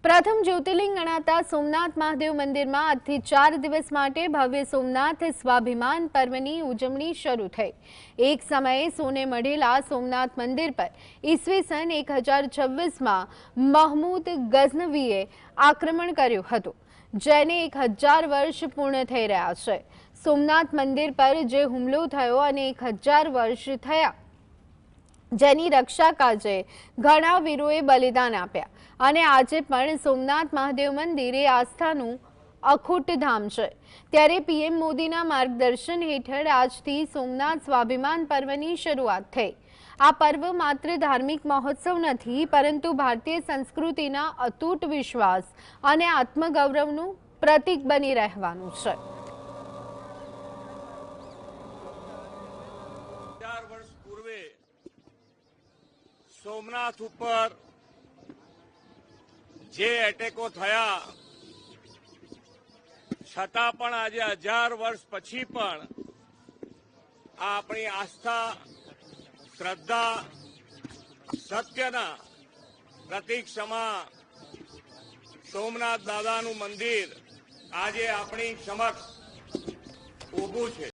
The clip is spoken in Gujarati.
પ્રથમ જ્યોતિર્લિંગ ગણાતા સોમનાથ મહાદેવ મંદિરમાં આજથી 4 દિવસ માટે ભવ્ય સોમનાથ સ્વાભિમાન પર્વની ઉજવણી શરૂ થઈ। એક સમયે સોને મઢેલા સોમનાથ મંદિર પર ઈસવીસન 1026માં મહમૂદ ગઝનવીએ આક્રમણ કર્યું હતું, જેને 1000 વર્ષ પૂર્ણ થઈ રહ્યા છે। સોમનાથ મંદિર પર જે હુમલો થયો અને 1000 વર્ષ થયા, જેની રક્ષા કાજે ઘણા વીરોએ બલિદાન આપ્યા અને આજે પણ સોમનાથ મહાદેવ મંદિર એ આસ્થાનું અખૂટ ધામ છે। ત્યારે પીએમ મોદીના માર્ગદર્શન હેઠળ આજથી સોમનાથ સ્વાભિમાન પર્વની શરૂઆત થઈ। આ પર્વ માત્ર ધાર્મિક મહોત્સવ નથી, પરંતુ ભારતીય સંસ્કૃતિના અતૂટ વિશ્વાસ અને આત્મગૌરવનું પ્રતીક બની રહેવાનું છે। सोमनाथ पर जे एटेको थया छतां पण आज 1000 वर्ष पछी पण आपणी आस्था, श्रद्धा, सत्यना प्रतीक समा सोमनाथ दादानुं मंदिर आज आपणी समक्ष ऊभुं छे।